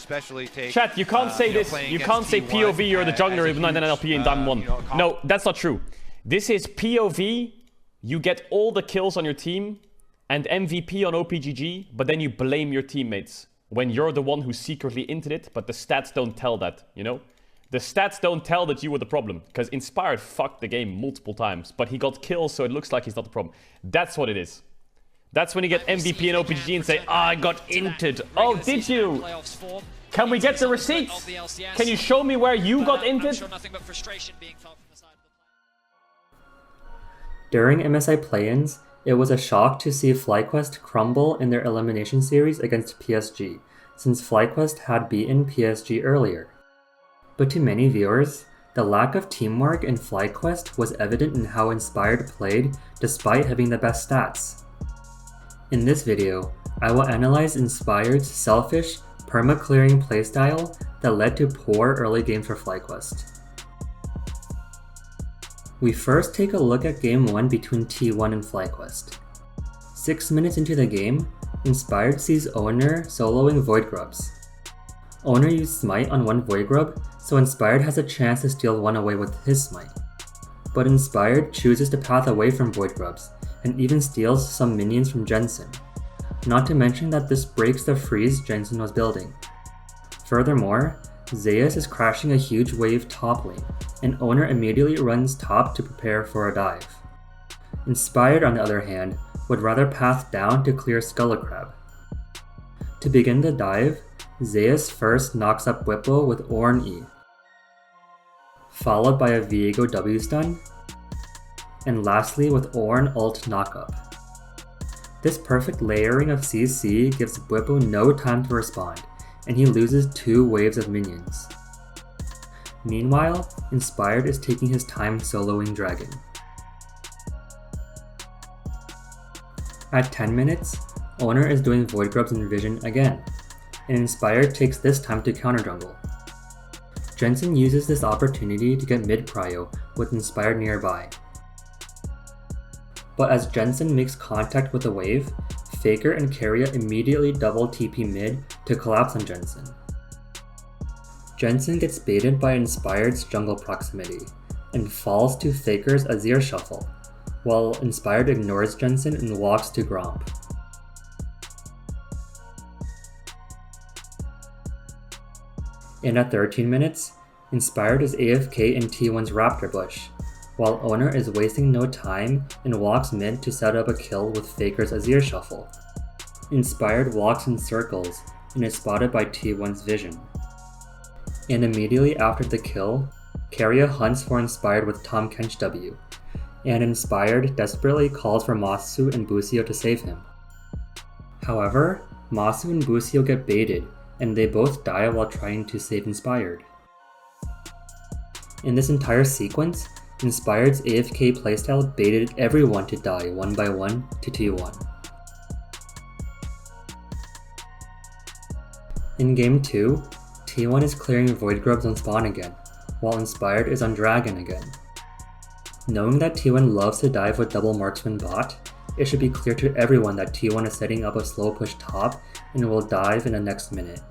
especially take. Chat, you can't say this. You can't say POV you're the jungler with 99 LP in Diamond 1. No, that's not true. This is POV. You get all the kills on your team and MVP on OPGG, but then you blame your teammates when you're the one who secretly inted it, but the stats don't tell that, you know? The stats don't tell that you were the problem, because Inspired fucked the game multiple times, but he got kills, so it looks like he's not the problem. That's what it is. That's when you get MVP and OPGG and say, I got inted. Oh, did you? Can we get the receipts? Can you show me where you got inted? During MSI play-ins, it was a shock to see FlyQuest crumble in their elimination series against PSG, since FlyQuest had beaten PSG earlier. But to many viewers, the lack of teamwork in FlyQuest was evident in how Inspired played despite having the best stats. In this video, I will analyze Inspired's selfish, perma-clearing playstyle that led to poor early games for FlyQuest. We first take a look at Game 1 between T1 and FlyQuest. 6 minutes into the game, Inspired sees Owner soloing Void Grubs. Owner used Smite on one Void Grub, so Inspired has a chance to steal one away with his Smite. But Inspired chooses to path away from Void Grubs, and even steals some minions from Jensen. Not to mention that this breaks the freeze Jensen was building. Furthermore, Zeus is crashing a huge wave top lane, and Owner immediately runs top to prepare for a dive. Inspired, on the other hand, would rather path down to clear Skullacrab. To begin the dive, Zeus first knocks up Whippo with Ornn E, followed by a Viego W stun, and lastly with Ornn ult knockup. This perfect layering of CC gives Whippo no time to respond, and he loses 2 waves of minions. Meanwhile, Inspired is taking his time soloing Dragon. At 10 minutes, Owner is doing Void Grubs in Vision again, and Inspired takes this time to counter jungle. Jensen uses this opportunity to get mid prio with Inspired nearby. But as Jensen makes contact with a wave, Faker and Keria immediately double TP mid to collapse on Jensen. Jensen gets baited by Inspired's jungle proximity, and falls to Faker's Azir shuffle, while Inspired ignores Jensen and walks to Gromp. And at 13 minutes, Inspired is AFK in T1's Raptor Bush, while Owner is wasting no time and walks mid to set up a kill with Faker's Azir shuffle. Inspired walks in circles and is spotted by T1's Vision. And immediately after the kill, Keria hunts for Inspired with Tahm Kench W, and Inspired desperately calls for Masu and Busio to save him. However, Masu and Busio get baited, and they both die while trying to save Inspired. In this entire sequence, Inspired's AFK playstyle baited everyone to die one by one to T1. In Game 2, T1 is clearing Void Grubs on spawn again, while Inspired is on Dragon again. Knowing that T1 loves to dive with double marksman bot, it should be clear to everyone that T1 is setting up a slow push top and will dive in the next minute.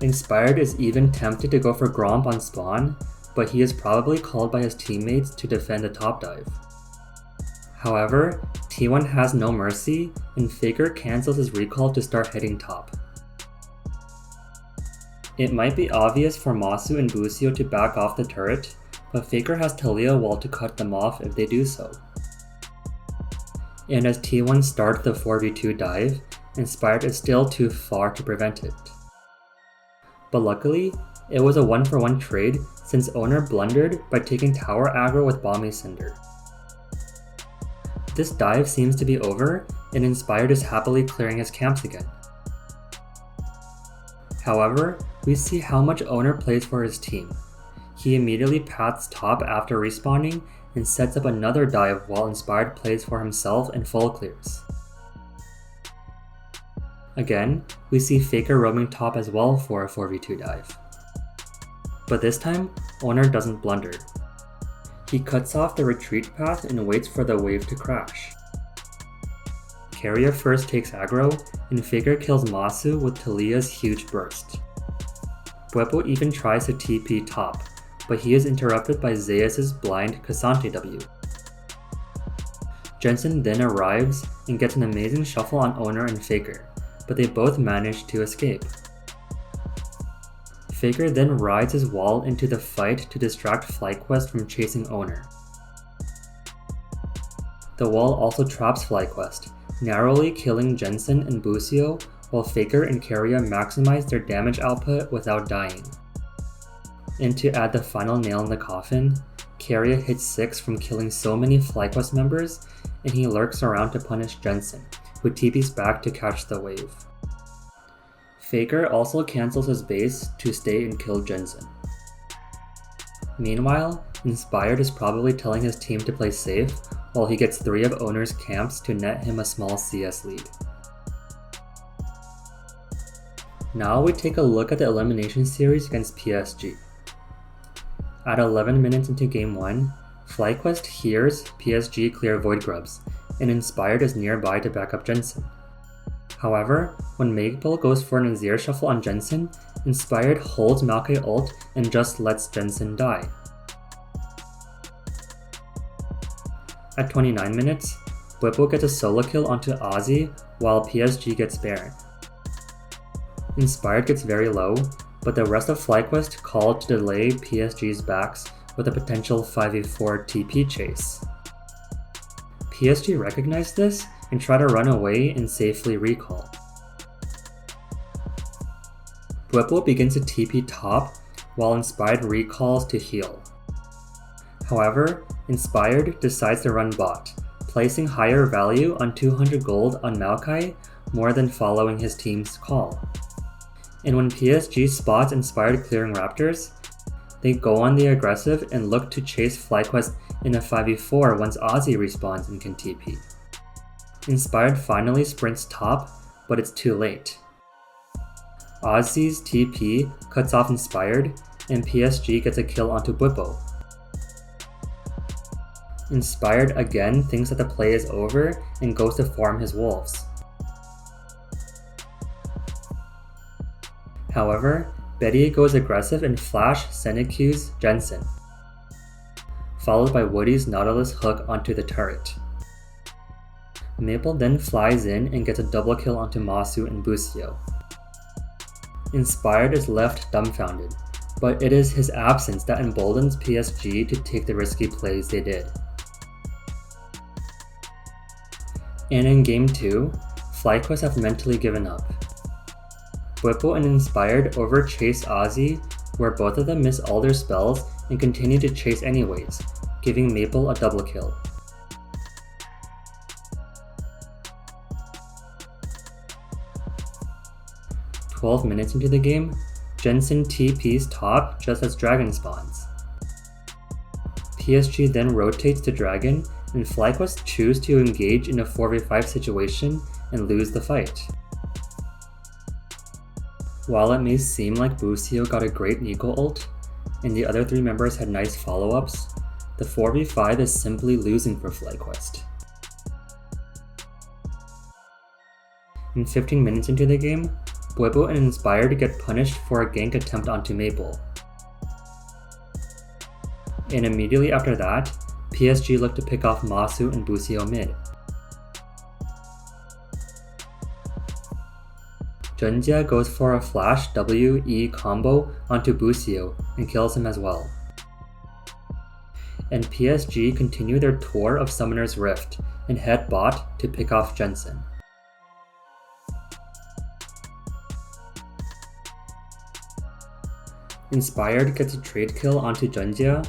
Inspired is even tempted to go for Gromp on spawn, but he is probably called by his teammates to defend the top dive. However, T1 has no mercy, and Faker cancels his recall to start heading top. It might be obvious for Masu and Busio to back off the turret, but Faker has Talia wall to cut them off if they do so. And as T1 starts the 4v2 dive, Inspired is still too far to prevent it. But luckily, it was a 1-for-1 trade since Owner blundered by taking tower aggro with Bomby Cinder. This dive seems to be over, and Inspired is happily clearing his camps again. However, we see how much Owner plays for his team. He immediately paths top after respawning and sets up another dive while Inspired plays for himself and full clears. Again, we see Faker roaming top as well for a 4v2 dive. But this time, Owner doesn't blunder. He cuts off the retreat path and waits for the wave to crash. Caedrel first takes aggro, and Faker kills Masu with Talia's huge burst. Bwipo even tries to TP top, but he is interrupted by Zeus' blind Cassante W. Jensen then arrives and gets an amazing shuffle on Owner and Faker, but they both manage to escape. Faker then rides his wall into the fight to distract FlyQuest from chasing Owner. The wall also traps FlyQuest, narrowly killing Jensen and Busio, while Faker and Caedrel maximize their damage output without dying. And to add the final nail in the coffin, Caedrel hits 6 from killing so many FlyQuest members, and he lurks around to punish Jensen, who TPs back to catch the wave. Faker also cancels his base to stay and kill Jensen. Meanwhile, Inspired is probably telling his team to play safe, while he gets 3 of Owner's camps to net him a small CS lead. Now we take a look at the elimination series against PSG. At 11 minutes into Game 1, FlyQuest hears PSG clear Void Grubs, and Inspired is nearby to back up Jensen. However, when Maple goes for an Azir shuffle on Jensen, Inspired holds Maokai ult and just lets Jensen die. At 29 minutes, Bwipo gets a solo kill onto Ozzy while PSG gets Baron. Inspired gets very low, but the rest of FlyQuest called to delay PSG's backs with a potential 5v4 TP chase. PSG recognized this and try to run away and safely recall. Bwipo begins to TP top while Inspired recalls to heal. However, Inspired decides to run bot, placing higher value on 200 gold on Maokai more than following his team's call. And when PSG spots Inspired clearing Raptors, they go on the aggressive and look to chase FlyQuest in a 5v4 once Ozzy respawns and can TP. Inspired finally sprints top, but it's too late. Ozzy's TP cuts off Inspired, and PSG gets a kill onto Bwipo. Inspired again thinks that the play is over and goes to farm his wolves. However, Betty goes aggressive and flash Senecu's Jensen, followed by Woody's Nautilus hook onto the turret. Maple then flies in and gets a double kill onto Masu and Busio. Inspired is left dumbfounded, but it is his absence that emboldens PSG to take the risky plays they did. And in Game 2, FlyQuest have mentally given up. Bwipo and Inspired overchase Ozzy, where both of them miss all their spells and continue to chase anyways, giving Maple a double kill. "12 minutes into the game, Jensen TP's top just as Dragon spawns. PSG then rotates to Dragon, and FlyQuest choose to engage in a 4v5 situation and lose the fight. While it may seem like Busio got a great Nico ult, and the other 3 members had nice follow-ups, the 4v5 is simply losing for FlyQuest. In 15 minutes into the game, Bwipo and Inspired get punished for a gank attempt onto Maple. And immediately after that, PSG look to pick off Masu and Busio mid. Junjia goes for a flash W-E combo onto Busio and kills him as well. And PSG continue their tour of Summoner's Rift and head bot to pick off Jensen. Inspired gets a trade kill onto Junjia,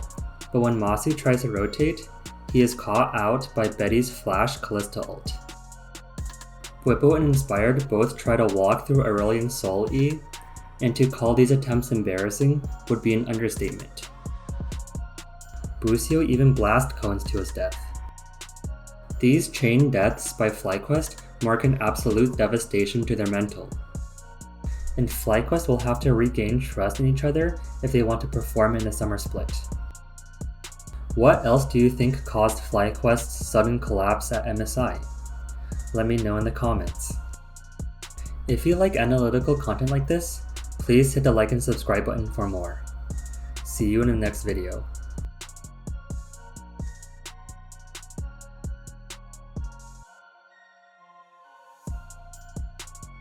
but when Masu tries to rotate, he is caught out by Betty's flash Kalista ult. Bwipo and Inspired both try to walk through Aurelian Soul E, and to call these attempts embarrassing would be an understatement. Busio even blast cones to his death. These chain deaths by FlyQuest mark an absolute devastation to their mental. And FlyQuest will have to regain trust in each other if they want to perform in the summer split. What else do you think caused FlyQuest's sudden collapse at MSI? Let me know in the comments. If you like analytical content like this, please hit the like and subscribe button for more. See you in the next video.